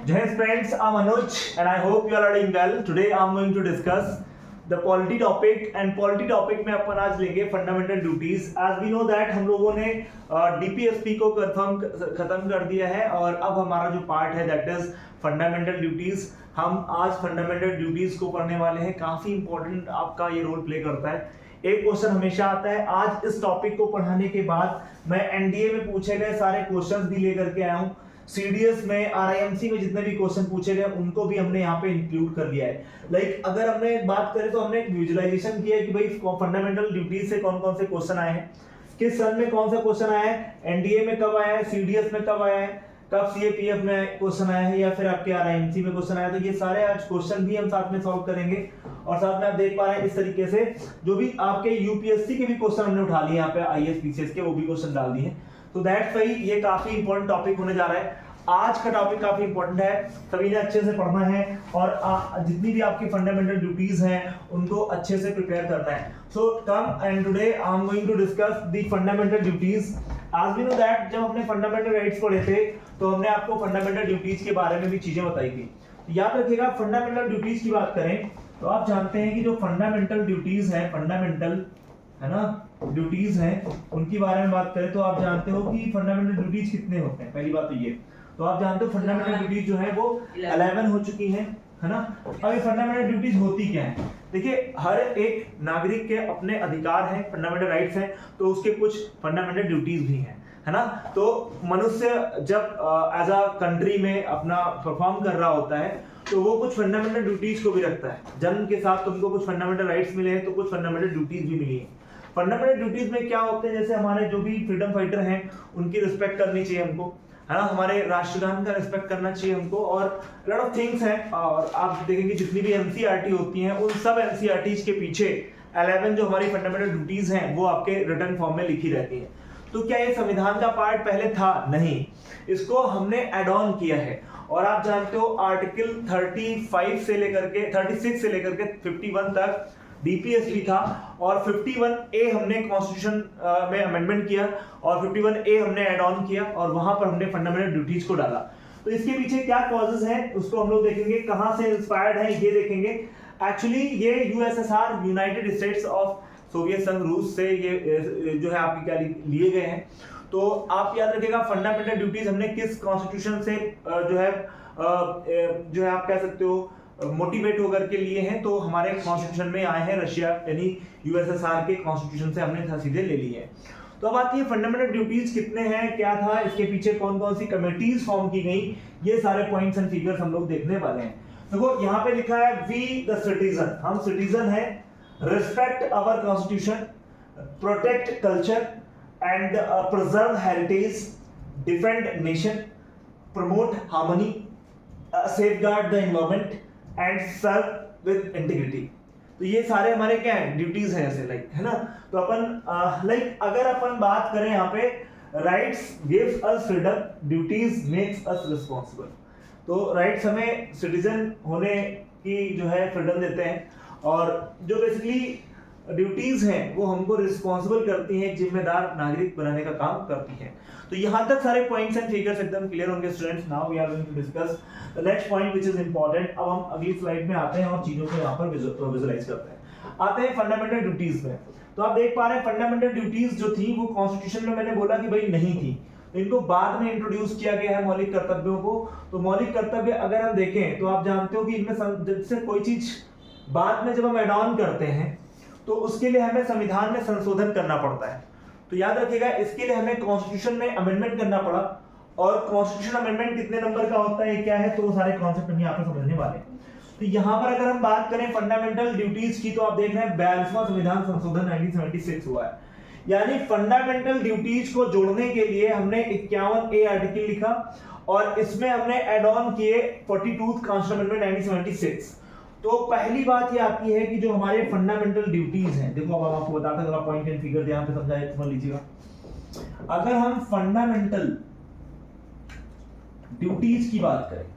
Jai friends, I'm Anuj and I hope you all are doing well. Today I'm going to discuss the polity topic and polity topic में अपन आज लेंगे fundamental duties. As we know that हम लोगों ने DPSP को खत्म कर दिया है और अब हमारा जो पार्ट है दैट इज फंडामेंटल ड्यूटीज. हम आज फंडामेंटल ड्यूटीज को पढ़ने वाले हैं. काफी इंपॉर्टेंट आपका ये रोल प्ले करता है. एक क्वेश्चन हमेशा आता है. आज इस टॉपिक को पढ़ाने के बाद मैं एनडीए में पूछे गए सारे क्वेश्चंस भी लेकर के आया हूँ. सीडीएस में, आरआईएमसी में जितने भी क्वेश्चन पूछे गए उनको भी हमने यहाँ पे इंक्लूड कर दिया है. लाइक अगर हमने बात करें तो हमने एक विजुअलाइजेशन किया है कि भाई फंडामेंटल ड्यूटीज से कौन कौन से क्वेश्चन आए हैं, किस सन में कौन सा क्वेश्चन आया है, एनडीए में कब आया है, सीडीएस में कब आया है, कब सीएपीएफ में क्वेश्चन आया है या फिर आपके आरआईएमसी में क्वेश्चन आया. तो ये सारे आज क्वेश्चन भी हम साथ में सॉल्व करेंगे और साथ में आप देख पा रहे हैं इस तरीके से जो भी आपके यूपीएससी के भी क्वेश्चन हमने उठा लिए यहाँ पे, आईएएस पीसीएस के वो भी क्वेश्चन डाल दिए. तो दैट्स व्हाई ये काफी इंपॉर्टेंट टॉपिक होने जा रहा है. आज का टॉपिक काफी इंपॉर्टेंट है, सभी ने अच्छे से पढ़ना है और जितनी भी आपकी फंडामेंटल ड्यूटीज हैं उनको अच्छे से प्रिपेयर करना है. So come and today I am going to discuss the fundamental duties. As we know that जब हमने फंडामेंटल राइट्स पढ़े थे तो हमने आपको फंडामेंटल ड्यूटीज के बारे में भी चीजें बताई थी. याद रखिएगा, फंडामेंटल ड्यूटीज की बात करें तो आप जानते हैं कि जो फंडामेंटल ड्यूटीज है, फंडामेंटल है ना ड्यूटीज हैं, उनके बारे में बात करें तो आप जानते हो कि फंडामेंटल ड्यूटीज कितने होते हैं. पहली बात तो ये, तो आप जानते हो फंडामेंटल ड्यूटीज जो है वो 11 हो चुकी है ना. अब ये फंडामेंटल ड्यूटीज होती क्या है? देखिए, हर एक नागरिक के अपने अधिकार हैं, फंडामेंटल राइट्स हैं, तो उसके कुछ फंडामेंटल ड्यूटीज भी हैं, है ना. तो मनुष्य जब एज अ कंट्री में अपना परफॉर्म कर रहा होता है तो वो कुछ फंडामेंटल ड्यूटीज को भी रखता है. जन्म के साथ तुमको कुछ फंडामेंटल राइट्स मिले हैं तो कुछ फंडामेंटल ड्यूटीज भी मिली हैं. फंडामेंटल ड्यूटीज में क्या होते हैं, जैसे हमारे जो भी फ्रीडम फाइटर हैं उनकी रिस्पेक्ट करनी चाहिए हमको, है ना. हमारे राष्ट्रगान का रिस्पेक्ट करना चाहिए हमको और लॉट ऑफ थिंग्स हैं. और आप देखेंगे जितनी भी एनसीईआरटी होती हैं उन सब एनसीईआरटीज के पीछे 11 जो हमारी फंडामेंटल ड्यूटीज हैं वो आपके रिटन फॉर्म में लिखी रहती हैं. तो क्या ये संविधान का पार्ट पहले था? नहीं, इसको हमने एड ऑन किया है. और आप जानते हो आर्टिकल 36 से लेकर के 51 तक डीपीएसपी था और 51A हमने कॉन्स्टिट्यूशन में अमेंडमेंट किया और 51A हमने ऐड ऑन किया और वहां पर हमने फंडामेंटल ड्यूटीज को डाला. तो इसके पीछे क्या कॉजेस हैं उसको हम लोग देखेंगे, कहां से इंस्पायर्ड है ये देखेंगे. एक्चुअली ये USSR, United states of Soviet संघ, रूस से ये जो है आपके क्या लिए गए हैं. तो आप याद रखिएगा फंडामेंटल ड्यूटीज हमने किस कॉन्स्टिट्यूशन से जो है आप कह सकते हो मोटिवेट होकर के लिए हैं. तो हमारे कॉन्स्टिट्यूशन में आए हैं, रशिया यानी यूएसएसआर के कॉन्स्टिट्यूशन से हमने सीधे ले लिए हैं. तो अब आती है फंडामेंटल ड्यूटीज कितने हैं, क्या था, इसके पीछे कौन कौन सी कमिटीज फॉर्म की गई, ये सारे पॉइंट्स एंड फिगर्स हम लोग देखने वाले हैं. देखो यहाँ पे लिखा है वी द सिटीजन, हम सिटीजन हैं, respect our constitution, protect culture and preserve heritage, defend nation, promote harmony, safeguard the environment and serve with integrity. तो ये सारे हमारे क्या है, ड्यूटीज हैं ऐसे, लाइक, है ना. तो अपन लाइक अगर अपन बात करें यहाँ पे, rights gives us freedom, duties makes us responsible. तो राइट्स हमें सिटीजन होने की जो है फ्रीडम देते हैं और जो बेसिकली ड्यूटीज हैं वो हमको रिस्पांसिबल करती हैं, जिम्मेदार नागरिक बनाने का काम करती हैं. तो यहाँ तक सारे पॉइंट्स एंड फिगर्स एकदम क्लियर होंगे students. Now we are going to discuss the next point which is important. अब हम अगली स्लाइड में आते हैं और चीजों को यहाँ पर विजुअलाइज करते हैं. आते हैं फंडामेंटल ड्यूटीज में. तो आप देख पा रहे हैं फंडामेंटल ड्यूटीज जो थी वो कॉन्स्टिट्यूशन में मैंने बोला कि भाई नहीं थी, तो इनको बाद में इंट्रोड्यूस किया गया है मौलिक कर्तव्यों को. तो मौलिक कर्तव्य अगर हम देखें तो आप जानते हो कि इनमें जैसे कोई चीज बाद में जब हम एड ऑन करते हैं तो उसके लिए हमें संविधान में संशोधन करना पड़ता है. तो याद रखिएगा इसके लिए हमें कॉन्स्टिट्यूशन में अमेंडमेंट करना पड़ा. और कॉन्स्टिट्यूशन अमेंडमेंट कितने नंबर का होता है, क्या है, तो वो सारे कॉन्सेप्ट हम यहाँ पर समझने वाले हैं. तो यहाँ पर अगर हम बात करें फंडामेंटल ड्यूटीज की तो आप देख रहे हैं 42वां संविधान संशोधन 1976 हुआ है. यानी फंडामेंटल ड्यूटीज को जोड़ने के लिए हमने 51A आर्टिकल लिखा और इसमें हमने एड ऑन किए 42th कॉन्स्टिट्यूशन अमेंडमेंट 1976. तो पहली बात ये आती है कि जो हमारे फंडामेंटल ड्यूटीज हैं, देखो अब आपको बताता हूं, पॉइंट एंड फिगर ध्यान से समझ लीजिएगा. अगर हम फंडामेंटल ड्यूटीज की बात करें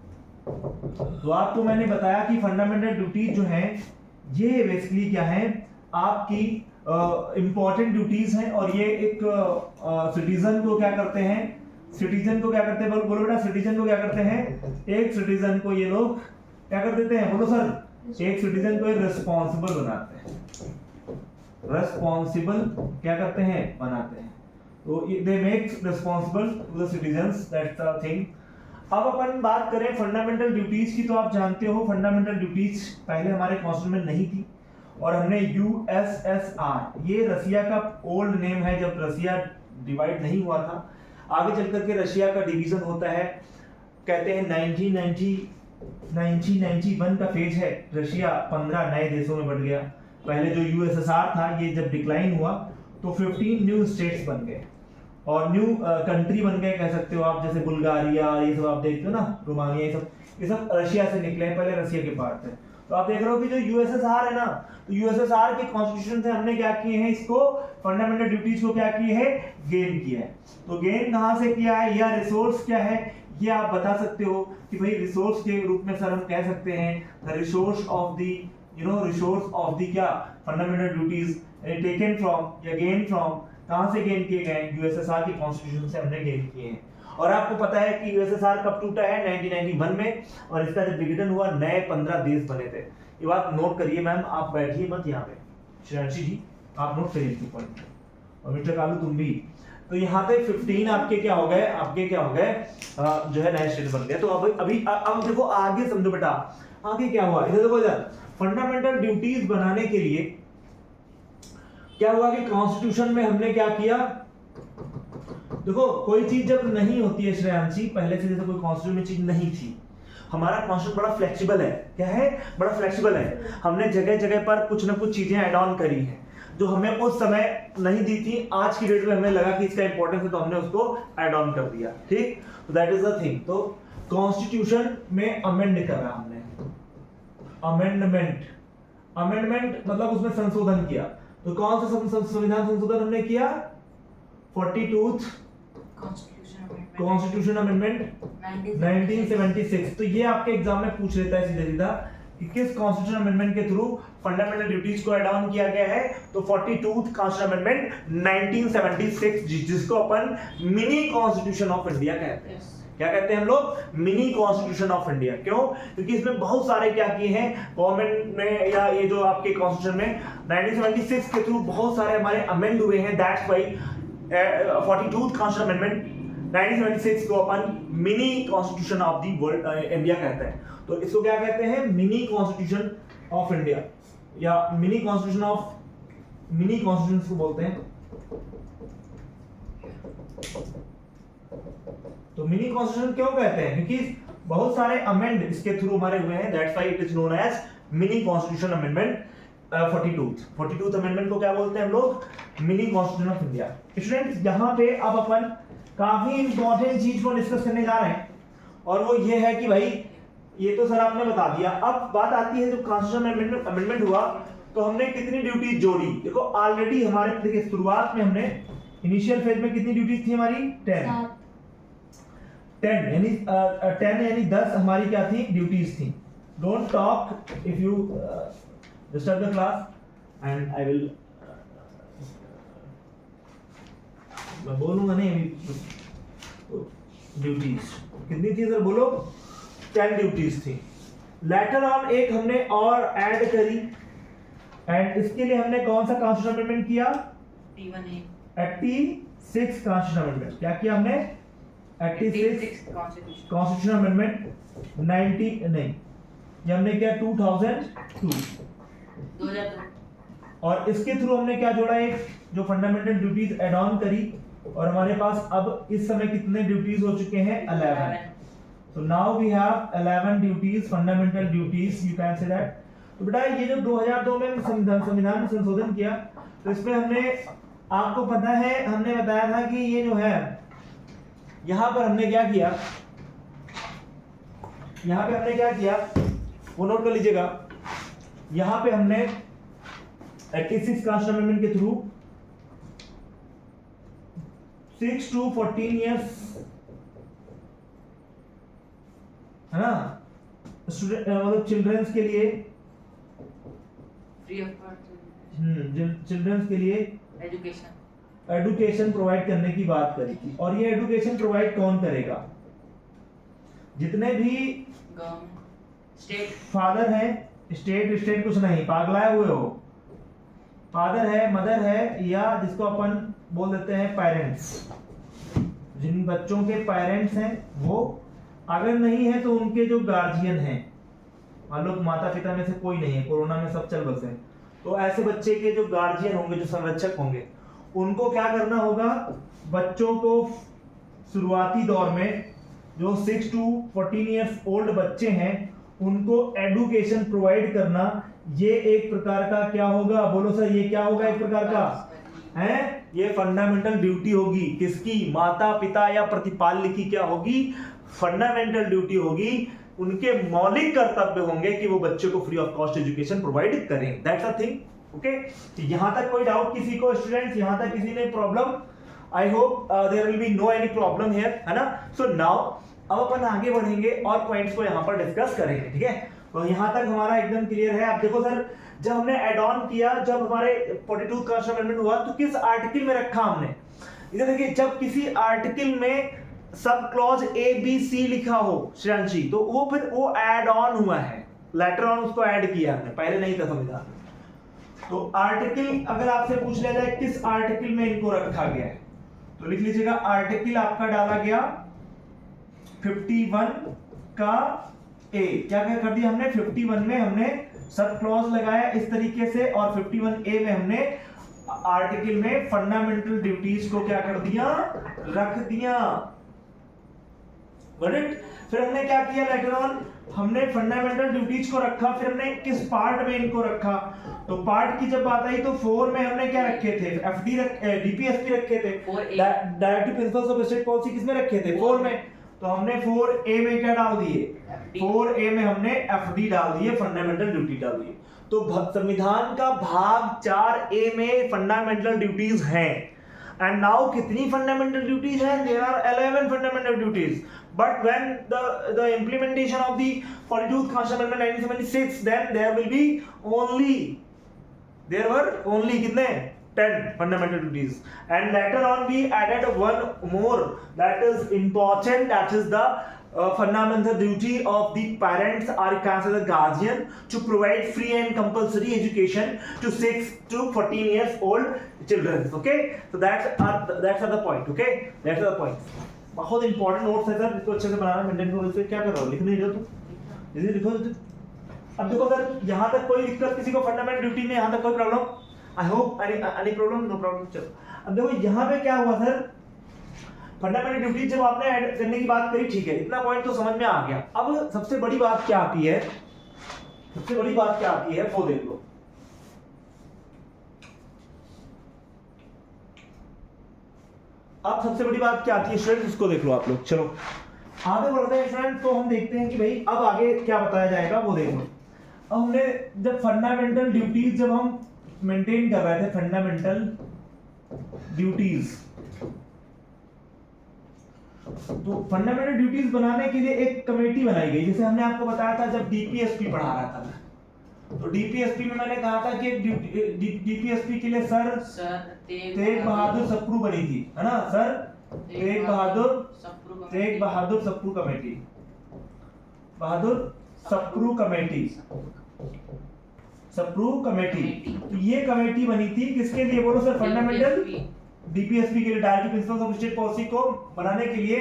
तो आपको मैंने बताया कि फंडामेंटल ड्यूटीज जो हैं ये बेसिकली क्या है, आपकी इंपॉर्टेंट ड्यूटीज हैं और ये एक सिटीजन को क्या करते हैं, सिटीजन को क्या करते हैं, बोलो बेटा, सिटीजन को क्या करते हैं, एक सिटीजन को ये लोग क्या कर देते हैं, बोलो सर, एक सिटीजन को रिस्पॉन्सिबल बनाते हैं, रिस्पॉन्सिबल क्या करते हैं, बनाते हैं, तो they make responsible to the citizens, that's the thing. अब अपन बात करें फंडामेंटल ड्यूटीज की, तो आप जानते हो फंडामेंटल ड्यूटीज पहले हमारे कॉन्स्टिट्यूशन में नहीं थी, और हमने यूएसएसआर, ये रसिया का ओल्ड नेम है जब रसिया डिवाइड नहीं हुआ था, आगे चल करके रशिया का डिवीजन होता है, कहते हैं 1991 का फेज है, रशिया 15 नए देशों में बढ़ गया, पहले जो यूएसएसआर था ये जब डिक्लाइन हुआ तो 15 न्यू स्टेट्स बन गए और न्यू कंट्री बन गए कह सकते हो आप, जैसे बुल्गारिया, ये सब आप देखते हो ना, रोमानिया, ये सब रशिया से निकले हैं, पहले रशिया के पार्ट थे। तो आप देख रहे हो कि जो यूएसएसआर है ना, तो यूएसएसआर के कॉन्स्टिट्यूशन से हमने क्या किए हैं, इसको फंडामेंटल ड्यूटीज को क्या किए है, गेन किया है। तो गेन कहां से किया है, या रिसोर्स क्या है ये आप बता सकते हो कि भाई रिसोर्स के रूप में सर हम कह सकते हैं the resource of the resource of the क्या फंडामेंटल ड्यूटीज टेकन फ्रॉम या गेन फ्रॉम, कहां से गेन किए गए, यूएसएसआर के कॉन्स्टिट्यूशन से हमने गेन किए हैं। और आपको पता है कि यूएसएसआर कब टूटा है, 1991 में, और इसका जब विघटन हुआ नए 15 देश बने थे। ये बात नोट करिए मैम, आप बैठिए मत यहाँ पे, श्रेयांशी जी आप नोट करिए इसके पॉइंट, और मिस्टर कालू तुम भी। तो यहाँ पे 15 आपके क्या हो गए, आपके क्या हो गए, जो है नए स्टेट बन गए। तो अब देखो आगे समझो बेटा, आगे क्या हुआ, इधर देखो इधर, फंडामेंटल ड्यूटीज बनाने के लिए क्या हुआ कि कॉन्स्टिट्यूशन में हमने क्या किया, देखो कोई चीज जब नहीं होती है श्रेयांशी, पहले से जैसे कोई कॉन्स्टिट्यूशन में चीज नहीं थी, हमारा कॉन्स्टिट्यूशन बड़ा फ्लेक्सिबल है, क्या है, बड़ा फ्लेक्सिबल है, हमने जगह जगह पर कुछ ना कुछ चीजें ऐड ऑन करी हैं जो हमें उस समय नहीं दी थी, आज की डेट में हमें लगा कि इसका इंपॉर्टेंस है तो हमने उसको ऐड ऑन कर दिया, ठीक, तो दैट इज द थिंग। तो कॉन्स्टिट्यूशन में अमेंड करा हमने, अमेंडमेंट मतलब उसमें संशोधन किया, तो कौन सा संविधान संशोधन हमने किया, 42th कॉन्स्टिट्यूशन अमेंडमेंट 1976। तो ये आपके एग्जाम में पूछ लेता है सीधा सीधा कि किस कॉन्स्टिट्यूशन अमेंडमेंट के थ्रू फंडामेंटल ड्यूटीज को ऐड ऑन किया गया है, तो 42th कॉन्स्टिट्यूशन अमेंडमेंट 1976, जिसको अपन मिनी कॉन्स्टिट्यूशन ऑफ इंडिया कहते हैं। क्या कहते हैं हम लोग, मिनी कॉन्स्टिट्यूशन ऑफ इंडिया। क्यों, क्योंकि इसमें बहुत सारे क्या किए हैं गवर्नमेंट ने, या ये जो आपके कॉन्स्टिट्यूशन में 1976 के थ्रू बहुत सारे हमारे अमेंड हुए हैं, that's why 42th constitution amendment 1976 को अपन mini constitution of the world India कहते हैं। तो इसको क्या कहते हैं, मिनी कॉन्स्टिट्यूशन ऑफ इंडिया, या मिनी कॉन्स्टिट्यूशन को बोलते हैं। तो मिनी कॉन्स्टिट्यूशन क्यों कहते हैं, क्योंकि बहुत सारे अमेंड इसके थ्रू हमारे हुए हैं, that's why it is known as mini constitution amendment 42th amendment को क्या बोलते हैं हम लोग, mini constitution of India. Students यहाँ पे अब अपन काफी इंपॉर्टेंट चीज को डिस्कस करने जा रहे हैं, और वो ये है कि भाई ये तो सर आपने बता दिया, अब बात आती है जो कॉन्स्टिट्यूशन अमेंडमेंट हुआ तो हमने कितनी ड्यूटीज जोड़ी। देखो ऑलरेडी हमारे, देखिए शुरुआत में हमने इनिशियल फेज में कितनी ड्यूटीज थी हमारी, 10 यानी 10 हमारी क्या थी, ड्यूटीज थी। Don't talk if you disturb the class and I will, मैं बोलूंगा नहीं अभी। ड्यूटीज कितनी थी सर, बोलो, 10 ड्यूटीज थी। लेटर ऑन एक हमने और ऐड करी, एंड इसके लिए हमने कौन सा कॉन्स्टिट्यूशन अमेंडमेंट किया, 86 कॉन्स्टिट्यूशन अमेंडमेंट। क्या किया हमने, 86 कॉन्स्टिट्यूशन अमेंडमेंट 90 नहीं, ये हमने किया 2002। और इसके थ्रू हमने क्या जोड़ा, एक जो फंडामेंटल ड्यूटीज एड ऑन करी, और हमारे पास अब इस समय कितने ड्यूटीज हो चुके हैं, 11। So now we have 11 duties, fundamental duties, you can say that। तो बेटा ये जो 2002 में संविधान में संशोधन किया, तो इसमें हमने, आपको पता है हमने बताया था कि ये जो है यहाँ पर हमने क्या किया, यहाँ पे हमने क्या किया वो नोट कर लीजिएगा। यहाँ पे हमने 86 कॉन्स्टिट्यूशन अमेंडमेंट के थ्रू 6 to 14 years है ना, स्टूडेंट मतलब चिल्ड्रंस के लिए फ्री ऑफ कॉस्ट, चिल्ड्रंस के लिए एजुकेशन, एजुकेशन प्रोवाइड करने की बात करी थी। और ये एजुकेशन प्रोवाइड कौन करेगा? जितने भी स्टेट फादर है, स्टेट कुछ नहीं, पागलाए हुए हो, फादर है, मदर है, या जिसको अपन बोल देते हैं पेरेंट्स, जिन बच्चों के पेरेंट्स हैं वो, अगर नहीं है तो उनके जो गार्जियन हैं, मान लो माता पिता में से कोई नहीं है, कोरोना में सब चल बसे, तो ऐसे बच्चे के जो गार्जियन होंगे, जो संरक्षक होंगे, उनको क्या करना होगा? बच्चों को शुरुआती दौर में जो 6 to 14 ईयर्स ओल्ड बच्चे हैं उनको एजुकेशन प्रोवाइड करना, ये एक प्रकार का क्या होगा? बोलो सर, ये क्या होगा? एक प्रकार का है, ये फंडामेंटल ड्यूटी होगी। किसकी? माता पिता या प्रतिपाल्य की क्या होगी? फंडामेंटल ड्यूटी होगी। उनके मौलिक कर्तव्य होंगे कि वो बच्चे को free of cost education provide करें। That's a thing. ओके, यहां तक कोई डाउट किसी को? स्टूडेंट्स, यहां तक किसी ने problem? I hope there will be no any problem here, है ना? सो नाउ अब अपन आगे बढ़ेंगे और पॉइंट्स को यहां पर डिस्कस करेंगे, ठीक है? तो यहां तक हमारा एकदम क्लियर है। आप देखो सर, जब हमने ऐड ऑन किया, जब हमारे 42 कॉन्स्टिट्यूशन अमेंडमेंट हुआ, तो किस आर्टिकल में रखा हमने? इधर देखिए, जब किसी आर्टिकल में sub clause A B C लिखा हो श्रेयांशी, तो वो फिर वो ऐड ऑन हुआ है, लेटर ऑन उसको ऐड किया हमने, पहले नहीं था संविधान। तो आर्टिकल अगर आपसे पूछ लिया जाए किस आर्टिकल में इनको रखा गया है, तो लिख लीजिएगा आर्टिकल आपका डाला गया 51 का ए। क्या क्या कर दिया हमने? 51 में हमने सब क्लॉज लगाया इस तरीके से, और 51 ए में हमने आर्टिकल में फंडामेंटल ड्यूटीज को क्या कर दिया? रख दिया। Got it? फिर हमने क्या किया? लेटर ऑन हमने फंडामेंटल ड्यूटीज को रखा, फिर हमने किस पार्ट में इनको रखा? तो पार्ट की जब बात आई तो 4 में हमने क्या रखे थे? एफडी डीपीएसपी रखे थे। Directive principles of state policy किसमें रखे थे? 4 में। तो हमने 4A में क्या डाल दिए? 4A में हमने एफडी डाल दिए, फंडामेंटल ड्यूटी डाल दिए। तो संविधान का भाग 4A में फंडामेंटल ड्यूटीज हैं। एंड नाउ कितनी फंडामेंटल ड्यूटीज हैं? There are 11 fundamental duties. But when the implementation of the 42th Constitutional Amendment 1976, then there were only कितने? 10 fundamental duties. And later on we added one more that is important, that is the fundamental duty of the parents or considered the guardian to provide free and compulsory education to 6 to 14 years old children. Okay, so that's the point. Okay, that's the point. बहुत important notes है sir, इसको अच्छे से बनाना, maintain करो। इसे क्या कर रहा हो? लिख नहीं रहे हो तुम? इसे लिखो। अब देखो सर, यहाँ तक कोई दिक्कत किसी को फंडामेंटल ड्यूटी में? यहाँ तक कोई problem? I hope any problem? No problem. चलो अब देखो यहाँ पे क्या हुआ सर, फंडामेंटल ड्यूटी जब आपने ऐड करने की बात करी, ठीक है, इतना पॉइंट तो समझ में आ गया। अब सबसे बड़ी बात क्या आती है? सबसे बड़ी बात क्या आती है वो देख लो। अब सबसे बड़ी बात क्या आती है स्टूडेंट्स, इसको देख लो आप लोग। चलो आगे बढ़ते हैं स्टूडेंट, तो हम देखते हैं कि भाई अब आगे क्या बताया जाएगा वो देख लो। अब हमने जब फंडामेंटल ड्यूटीज जब हम मेंटेन कर रहे थे, फंडामेंटल ड्यूटीज, तो फंडामेंटल ड्यूटीज बनाने के लिए एक कमेटी बनाई गई। जैसे हमने आपको बताया था जब डीपीएसपी पढ़ा रहा था, तो डीपीएसपी में मैंने कहा था कि डीपीएसपी के लिए सर तेग बहादुर सप्रू बनी थी, है ना sir? Tegh Bahadur Sapru committee, Sapru committee. तो ये कमेटी बनी थी किसके लिए? बोलो सर, फंडामेंटल डीपीएसपी के लिए, directive principles of state policy को बनाने के लिए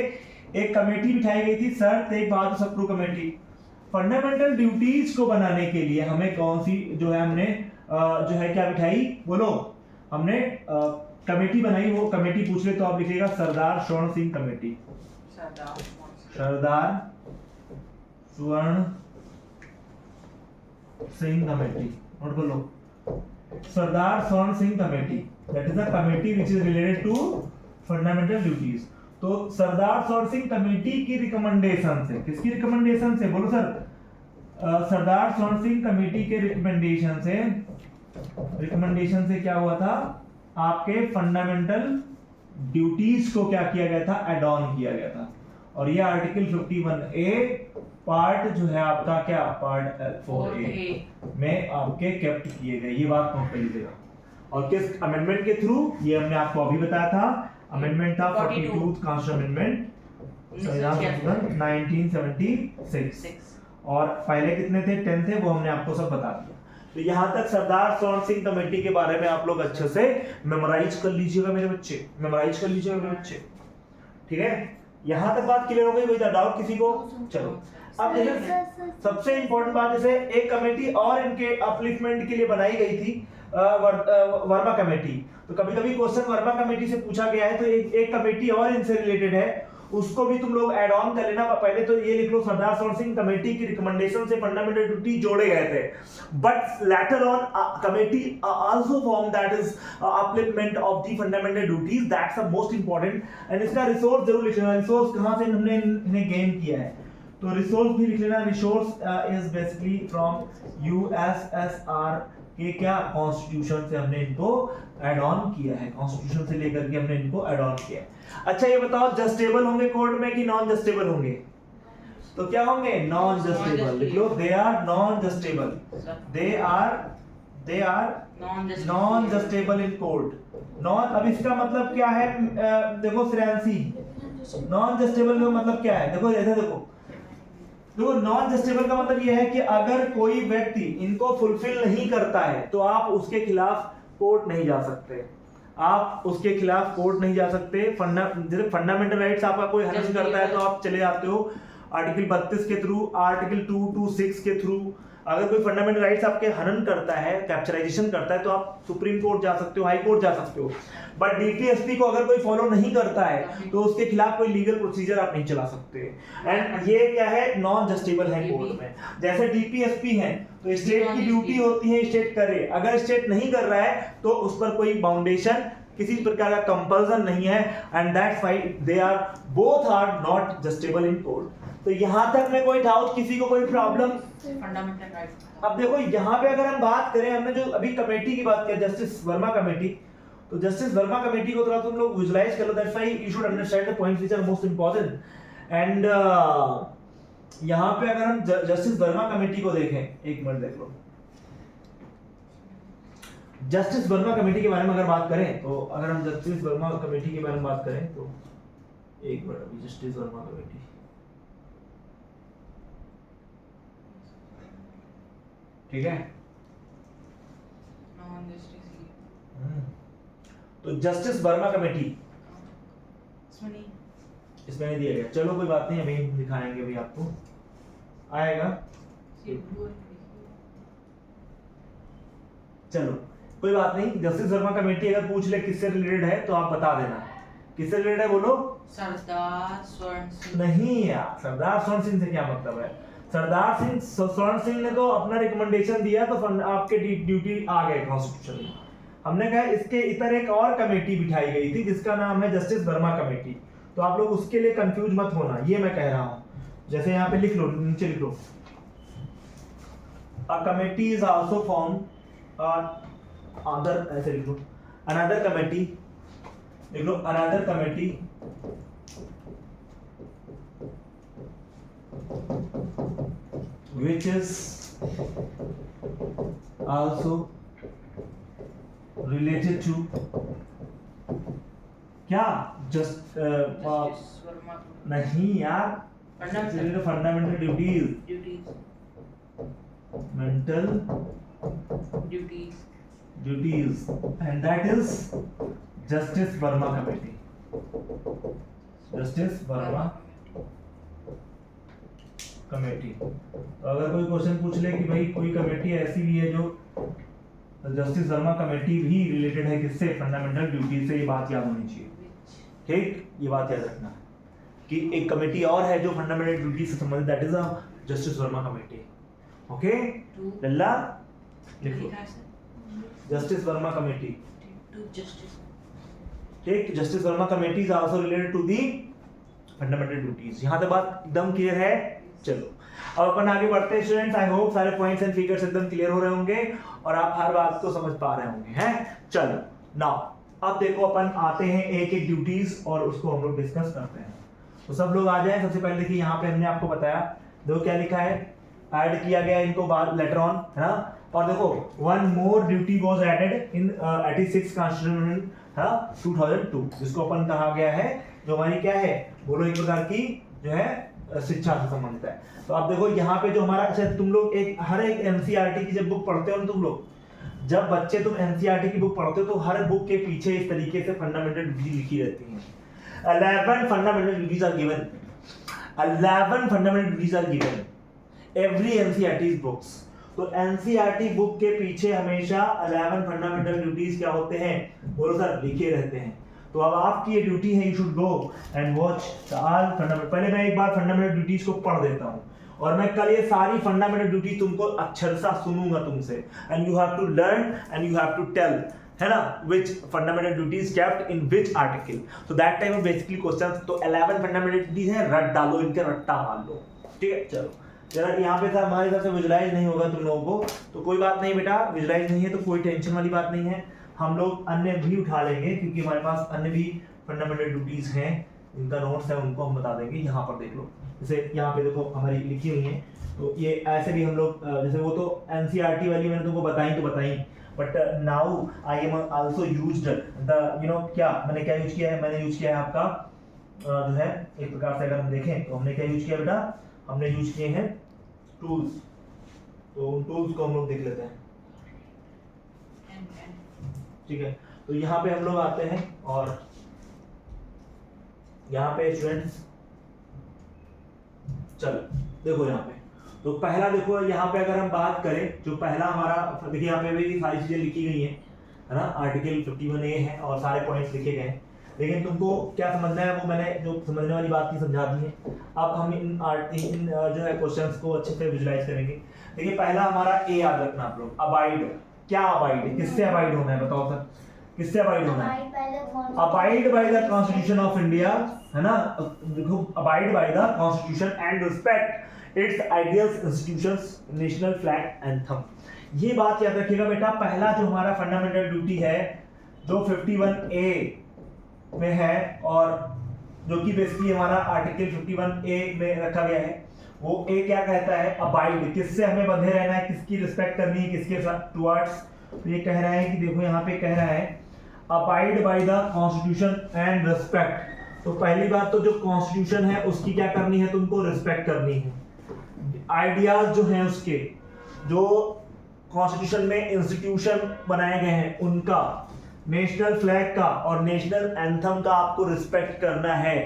एक कमेटी बिठाई गई थी, sir Tegh Bahadur Sapru committee. Fundamental duties को बनाने के लिए हमें कौन सी जो है हमने जो है क्या बिठाई? बोलो, हमने कमेटी बनाई। वो कमेटी पूछ ले तो आप लिखिएगा सरदार स्वर्ण सिंह कमेटी। सरदार स्वर्ण सिंह कमेटी, नोट कर लो, Sardar Swaran Singh committee. That is the committee which is related to fundamental duties. तो सरदार स्वर्ण सिंह कमेटी की रिकमेंडेशन से, किसकी रिकमेंडेशन से? बोलो सर, सरदार स्वर्ण सिंह कमेटी के रिकमेंडेशन से क्या हुआ था? आपके फंडामेंटल ड्यूटीज को क्या किया गया था? ऐड ऑन किया गया था। और ये आर्टिकल 51A पार्ट जो है आपका क्या? पार्ट 4A में आपके कैप्ट किए गए। ये बात नोट कर लीजिएगा। और किस अमेंडमेंट के थ्रू, ये हमने आपको अभी बताया था, अमेंडमेंट था 42th कॉन्स्टिट्यूशन अमेंडमेंट 1976, और पहले कितने थे, 10 थे, वो हमने आपको सब बता दिया। तो यहाँ तक सरदार स्वर्ण सिंह कमेटी के बारे में आप लोग अच्छे से मेमोराइज कर लीजिएगा मेरे बच्चे, मेमोराइज कर लीजिएगा मेरे बच्चे, ठीक है। यहाँ तक बात क्लियर हो गई, कोई डाउट किसी को? चलो अब जैसे सबसे इंपॉर्टेंट बात, जैसे एक कमेटी और इनके अपलिफ्टमेंट के लिए बनाई गई थी, वर्मा कमेटी। तो कभी कभी क्वेश्चन वर्मा कमेटी से पूछा गया है, तो एक कमेटी और इनसे रिलेटेड है, उसको भी तुम लोग ऐड ऑन कर लेना। पहले तो ये लिख लो, सरदार स्वर्ण सिंह कमेटी की रिकमेंडेशन से फंडामेंटल ड्यूटी जोड़े गए थे, but later on committee also form that is upliftment of the fundamental duties, that's the most important. And इसका रिसोर्स जरूर लिख लेना, रिसोर्स कहां से हमने इन्हें गेन किया है, तो रिसोर्स भी लिख लेना। Resource is basically from USSR के क्या कॉन्स्टिट्यूशन से हमने इनको ऐड ऑन किया है, कॉन्स्टिट्यूशन से लेकर के हमने इनको ऐड ऑन किया है। अच्छा ये बताओ, जस्टेबल होंगे कोर्ट में कि नॉन जस्टेबल होंगे? तो क्या होंगे? Non justiciable. लिख लो, they are non justiciable, they are non justiciable in court. Non, अब इसका मतलब क्या है? देखो श्रेयांशी, नॉन जस्टेबल का मतलब क्या है? देखो इधर देखो, नॉन जस्टेबल का मतलब यह है कि अगर कोई व्यक्ति इनको फुलफिल नहीं करता है तो आप उसके खिलाफ कोर्ट नहीं जा सकते, आप उसके खिलाफ कोर्ट नहीं जा सकते। जैसे फंडामेंटल राइट्स आपका कोई हनन करता है तो आप चले जाते हो आर्टिकल 32 के थ्रू, आर्टिकल 226 के थ्रू। अगर कोई फंडामेंटल राइट्स आपके हनन करता है, कैप्चराइजेशन करता है, तो आप सुप्रीम कोर्ट जा सकते हो, हाई कोर्ट जा सकते हो। बट डीपीएसपी को अगर कोई फॉलो नहीं करता है तो उसके खिलाफ कोई लीगल प्रोसीजर आप नहीं चला सकते। एंड ये क्या है? नॉन जस्टिबल है कोर्ट में। जैसे डीपीएसपी है तो स्टेट की ड्यूटी होती है स्टेट करे, अगर स्टेट नहीं कर रहा है तो उस पर कोई बाउंडेशन, किसी प्रकार का कंपल्सन नहीं है, and that's why they are both are not justiciable in court. तो यहाँ तक में कोई डाउट, किसी को कोई प्रॉब्लम? Fundamental right. अब देखो यहाँ पे अगर हम बात करें, हमने जो अभी कमेटी की बात की जस्टिस वर्मा कमेटी, तो जस्टिस वर्मा कमेटी को थोड़ा तुम लोग विजुलाइज कर लो, that's why you should understand the points which are most important. And यहाँ पे अगर हम जस्टिस वर्मा कमेटी को देखें, एक मिनट देख लो, जस्टिस वर्मा कमेटी के बारे में अगर बात करें, तो अगर हम जस्टिस वर्मा कमेटी के बारे में बात करें तो एक मिनट, अभी जस्टिस वर्मा कमेटी, ठीक है। नॉन जस्टिस तो जस्टिस वर्मा कमेटी इसमें इसमें नहीं दिया गया, चलो कोई बात नहीं, अभी दिखाएंगे, अभी आपको आएगा, चलो कोई बात नहीं। जस्टिस वर्मा कमेटी अगर पूछ ले किससे रिलेटेड है तो आप बता देना, किससे रिलेटेड है बोलो। सरदार स्वर्ण सिंह। नहीं यार, सरदार स्वर्ण सिंह से क्या मतलब है? सरदार सिंह स्वर्ण सिंह ने तो अपना रिकमेंडेशन दिया तो आपके ड्यूटी आ गए कॉन्स्टिट्यूशन में। हमने कहा इसके इतर एक और कमेटी बिठाई गई थी जिसका नाम है जस्टिस वर्मा कमेटी, तो आप लोग उसके लिए कंफ्यूज मत होना, ये मैं कह रहा हूं। जैसे यहाँ पे लिख लो, नीचे लिख लो, a committee is also form other, ऐसे लिख लो, अनदर कमेटी, लिख लो another committee which is also related to क्या? जस्ट वर्मा नहीं यार, fundamental duties, mental duties, and that is justice Verma committee, justice Verma committee. तो अगर कोई क्वेश्चन पूछ ले कि भाई कोई कमेटी ऐसी भी है जो जस्टिस वर्मा कमेटी भी रिलेटेड है किससे? फंडामेंटल ड्यूटी से, ये बात याद होनी चाहिए, ठीक? ये बात याद रखना कि एक कमेटी और है जो फंडामेंटल ड्यूटी से संबंधित, that is a justice Verma committee. Okay लल्ला लिखो, जस्टिस वर्मा कमेटी, ठीक? Justice Verma committee is also related to the fundamental duties. यहां तक बात एकदम क्लियर है? चलो अब अपन आगे बढ़ते हैं स्टूडेंट्स। आई होप सारे पॉइंट्स एंड फिगर्स एकदम क्लियर हो रहे होंगे और आप हर बात को समझ पा रहे होंगे, हैं? चलो नाउ अब देखो अपन आते हैं एक एक ड्यूटीज और उसको हम लोग डिस्कस करते हैं। तो सब लोग आ जाएं। सबसे पहले देखिए यहाँ पे हमने आपको बताया, देखो क्या लिखा है, ऐड किया गया इनको बाद लेटर ऑन, है ना। और देखो one more duty was added in 86 constitution 2002, जिसको अपन कहा गया है जो हमारी क्या है, बोलो एक प्रकार की जो है शिक्षा से संबंधित है। तो आप देखो यहाँ पे जो हमारा, अच्छा तुम लोग एक हर एक एनसीईआरटी की जब बुक पढ़ते हो ना तुम लोग, जब बच्चे तुम एनसीईआरटी की बुक पढ़ते हो तो हर बुक के पीछे इस तरीके से फंडामेंटल ड्यूटी लिखी रहती है। 11 fundamental duties are given, 11 fundamental duties are given every NCERT books. तो एनसीईआरटी बुक के पीछे हमेशा 11 फंडामेंटल ड्यूटीज क्या होते हैं, बोलो सर, लिखे रहते हैं। तो अब आपकी ये ड्यूटी है, you should go and watch all fundamental. पहले मैं एक बार फंडामेंटल ड्यूटीज को पढ़ देता हूँ और मैं कल ये सारी फंडामेंटल ड्यूटी तुमको अक्षरशः सुनूंगा तुमसे, and you have to learn and you have to tell, है ना, which fundamental duties kept in which article. So that type of basically questions। तो 11 fundamental duties हैं, रट डालो, इनके रट्टा मार लो, ठीक है। चलो जरा यहाँ पे था हमारे हिसाब से विजुलाइज नहीं होगा तुम लोगों को, तो कोई बात नहीं बेटा, विजुलाइज नहीं है तो कोई टेंशन वाली बात नहीं है, हम लोग अन्य भी उठा लेंगे क्योंकि हमारे पास अन्य भी फंडामेंटल ड्यूटीज हैं, इनका नोट्स है उनको हम बता देंगे। यहाँ पर देख लो, जैसे यहाँ पे देखो हमारी लिखी हुई है, तो ये ऐसे भी हम लोग जैसे वो तो एनसीईआरटी वाली मैंने तुमको बताई, but now I am also used the क्या मैंने क्या यूज किया है, मैंने यूज किया है आपका जो है एक प्रकार से अगर हम देखें तो हमने क्या यूज किया बेटा, हमने यूज किए हैं टूल्स। तो उन टूल्स को हम लोग देख लेते हैं, ठीक है। तो यहाँ पे हम लोग आते हैं और यहाँ पे स्टूडेंट्स, चलो देखो यहाँ पे, तो पहला देखो यहाँ पे अगर हम बात करें, जो पहला हमारा देखिए यहाँ पे भी सारी चीजें लिखी गई हैं, है ना, आर्टिकल 51A है और सारे पॉइंट्स लिखे गए हैं, लेकिन तुमको क्या समझना है वो मैंने जो समझने वाली बात थी समझा दी है। अब हम इन जो है क्वेश्चंस को अच्छे से विजुलाइज करेंगे। देखिए पहला हमारा ए याद रखना आप लोग, अबाइड। क्या अबाइड है, किससे अबाइड होना है, बताओ सर, किससे अबाइड होना है? Abide by the constitution of India, है ना। देखो abide by the constitution and respect it's ideals, institutions, national flag, anthem. ये बात याद रखिएगा बेटा, पहला जो हमारा फंडामेंटल ड्यूटी है जो 51A में है और जो कि बेसिकली हमारा आर्टिकल 51A में रखा गया है, वो ए क्या कहता है, अबाइड, किससे हमें बंधे रहना है, किसकी रिस्पेक्ट करनी है, किसके साथ टुवर्ड्स। तो ये कह रहा है कि देखो यहाँ पे कह रहा है abide by the constitution and respect. तो पहली बात तो जो कॉन्स्टिट्यूशन है उसकी क्या करनी है, तुमको रिस्पेक्ट करनी है। आइडियाज जो हैं उसके, जो कॉन्स्टिट्यूशन में इंस्टीट्यूशन बनाए गए हैं उनका, नेशनल फ्लैग का और नेशनल एंथम का आपको रिस्पेक्ट करना है।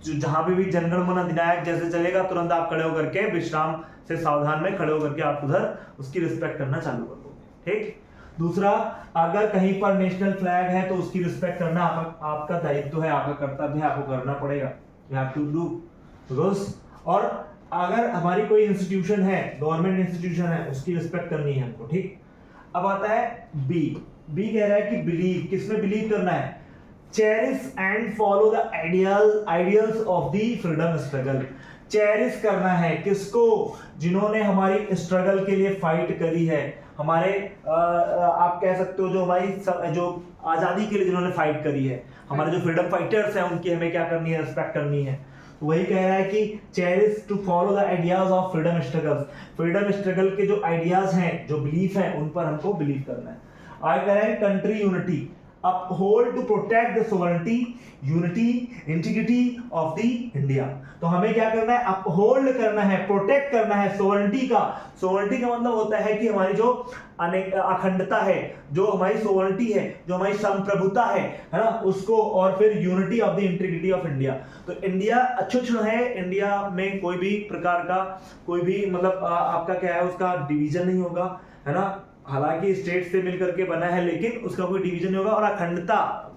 जो जहां पे भी जनगण मन अधिनायक जैसे चलेगा तुरंत आप खड़े होकर के विश्राम से सावधान में खड़े होकर के आप उधर उसकी रिस्पेक्ट करना चालू कर दोगे, ठीक। दूसरा, अगर कहीं पर नेशनल फ्लैग है तो उसकी रिस्पेक्ट करना आपका दायित्व है, आपका कर्तव्य है, आपको करना पड़ेगा, you have to do this. और अगर हमारी कोई इंस्टीट्यूशन है, गवर्नमेंट इंस्टीट्यूशन है, उसकी रिस्पेक्ट करनी है हमको, ठीक। अब आता है बी। बी कह रहा है कि बिलीव, किसमें बिलीव करना है, cherish and follow the ideals of the freedom struggle. Cherish करना है किसको, जिन्होंने हमारी स्ट्रगल के लिए फाइट करी है, हमारे आप कह सकते हो जो हमारी जो आजादी के लिए जिन्होंने फाइट करी है, हमारे जो फ्रीडम फाइटर्स हैं उनकी हमें क्या करनी है, रिस्पेक्ट करनी है। तो वही कह रहा है कि cherish to follow the ideas of freedom struggle. Freedom struggle के जो आइडियाज हैं, जो बिलीफ हैं, उन पर हमको बिलीव करना है। आगे कह रहा है country unity, uphold to protect the sovereignty, unity, integrity of the India। तो हमें क्या करना है, अपहोल्ड करना है, प्रोटेक्ट करना है सोवरेनिटी का। सोवरेनिटी का मतलब होता है कि हमारी जो अखंडता है, जो हमारी सोवरेनिटी है, जो हमारी संप्रभुता है ना, उसको, और फिर unity of the integrity of India. तो इंडिया अछूत है, इंडिया में कोई भी प्रकार का कोई भी मतलब आपका क्या है, उसका डिवीजन नहीं होगा, है ना। हालांकि स्टेट से मिलकर के बना है लेकिन उसका कोई डिवीजन नहीं होगा, और अखंडता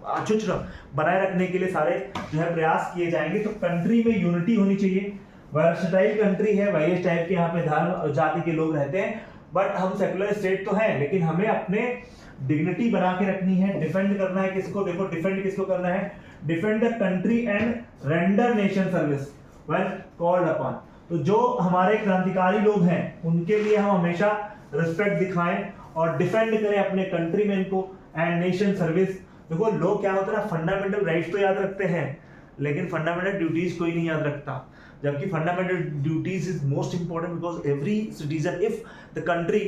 अछूत बनाए रखने के लिए सारे जो है प्रयास किए जाएंगे। तो कंट्री में यूनिटी होनी चाहिए। वर्सटाइल कंट्री है, वेरियस टाइप के यहाँ पे धर्म जाति के लोग रहते हैं, बट हम सेकुलर स्टेट तो हैं, लेकिन हमें अपने डिग्निटी बना के रखनी है। डिफेंड करना है किसको, देखो डिफेंड किसको करना है, defend the country and render nation service when called upon. तो जो हमारे क्रांतिकारी लोग हैं उनके लिए हम हमेशा रिस्पेक्ट दिखाएं और डिफेंड करें अपने कंट्री में इनको, एंड नेशन सर्विस। देखो लोग क्या होता है ना, फंडामेंटल राइट्स तो याद रखते हैं लेकिन फंडामेंटल ड्यूटीज कोई नहीं याद रखता। जबकि fundamental duties is most important because every citizen if the country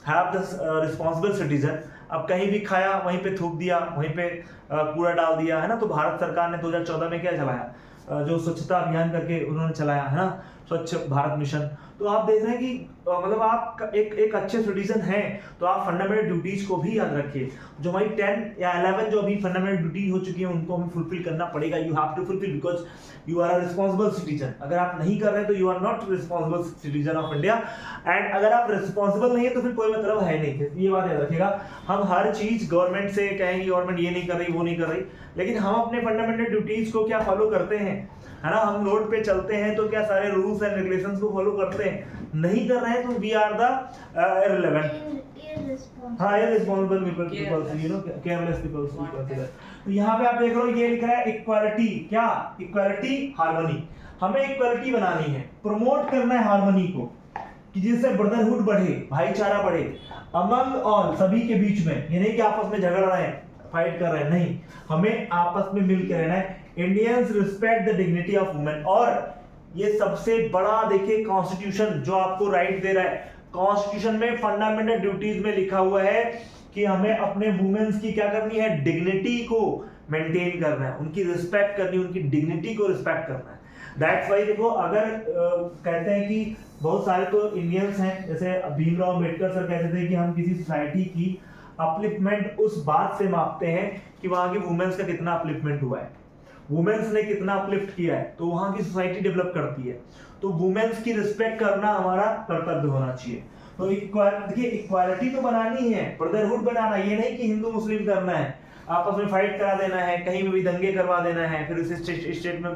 have the responsible citizen, अब कहीं भी खाया वहीं पे थूक दिया, वहीं पे कूड़ा डाल दिया, है ना। तो भारत सरकार ने 2014 में क्या चलाया, जो स्वच्छता अभियान करके उन्होंने चलाया, है ना, स्वच्छ भारत मिशन। तो आप देख रहे हैं कि मतलब आप एक अच्छे सिटीजन हैं तो आप फंडामेंटल ड्यूटीज को भी याद रखिए। जो हमारी 10 या 11 जो अभी फंडामेंटल ड्यूटी हो चुकी है उनको हमें फुलफिल करना पड़ेगा। You have to fulfil because you are a responsible citizen. अगर आप नहीं कर रहे हैं तो you are not responsible citizen of India, and अगर आप रिस्पॉन्सिबल नहीं है तो फिर कोई मतलब है नहीं। ये बात याद रखिएगा। हम हर चीज गवर्नमेंट से कहेंगे गवर्नमेंट ये नहीं कर रही, वो नहीं कर रही, लेकिन हम अपने फंडामेंटल ड्यूटीज को क्या फॉलो करते हैं, है ना। हम रोड पे चलते हैं तो क्या सारे रूल्स एंड रेगुलेशंस को फॉलो करते हैं? नहीं कर रहे हैं तो वी आर द इररिलेवेंट, हाँ irresponsible people, you know, careless people. तो यहाँ पे आप देख रहे हो ये लिख रहा है इक्वालिटी, क्या इक्वालिटी, हार्मनी। हमें इक्वालिटी बनानी है, प्रमोट करना है हार्मनी को, कि जिससे ब्रदरहुड बढ़े, भाईचारा बढ़े अमंग ऑल, सभी के बीच में। ये नहीं कि आपस में झगड़ रहे हैं, फाइट कर रहे हैं, नहीं, हमें आपस में मिलकर रहना है। Indians respect the dignity of women, और ये सबसे बड़ा देखिए कॉन्स्टिट्यूशन जो आपको राइट दे रहा है, कॉन्स्टिट्यूशन में फंडामेंटल ड्यूटीज में लिखा हुआ है कि हमें अपने वुमेन्स की क्या करनी है, डिग्निटी को मेंटेन करना है, उनकी रिस्पेक्ट करनी है, उनकी डिग्निटी को रिस्पेक्ट करना है। दैट्स वाई देखो, अगर कहते हैं कि बहुत सारे तो इंडियंस हैं, जैसे भीमराव अम्बेडकर सर कहते थे कि हम किसी सोसाइटी की अपलिफ्टमेंट उस बात से मापते हैं कि वहां की वुमेन्स का कितना अपलिफ्टमेंट हुआ है, वुमेन्स ने कितना अपलिफ्ट किया है, तो वहां की सोसाइटी डेवलप करती है। तो वुमेन्स की रिस्पेक्ट करना हमारा कर्तव्य होना चाहिए। तो देखिए इक्वालिटी तो बनानी है, ब्रदरहुड बनाना, ये नहीं कि हिंदू मुस्लिम करना है, आपस में फाइट करा देना है, कहीं भी दंगे करवा देना है, फिर उसे स्टेट में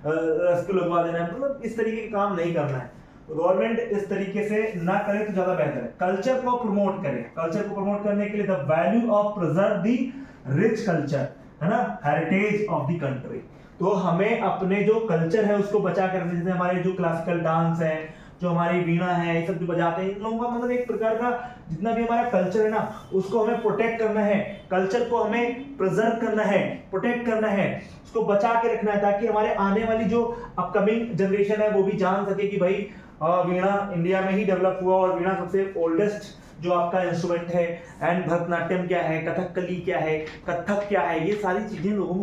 रेस्क्यू लगवा देना है, मतलब इस तरीके के काम नहीं करना है। गवर्नमेंट इस तरीके से ना करे तो ज्यादा बेहतर है। कल्चर को प्रमोट करें, कल्चर को प्रमोट करने के लिए the value of preserve the rich culture, है ना, हेरिटेज ऑफ द कंट्री। तो हमें अपने जो कल्चर है उसको बचा कर रखना, जैसे हमारे जो क्लासिकल डांस है, जो हमारी वीणा है, ये सब जो बजाते हैं, इन लोगों का मतलब एक प्रकार का जितना भी हमारा कल्चर है ना, उसको हमें प्रोटेक्ट करना है, कल्चर को हमें प्रिजर्व करना है, प्रोटेक्ट करना है, उसको बचा के रखना है, ताकि हमारे आने वाली जो अपकमिंग जनरेशन है वो भी जान सके कि भाई वीणा इंडिया में ही डेवलप हुआ, और वीणा सबसे ओल्डेस्ट जो आपका इंस्ट्रूमेंट है, एंड भरतनाट्यम क्या है, कथकली क्या है, कथक क्या है, ये सारी चीजें लोगों को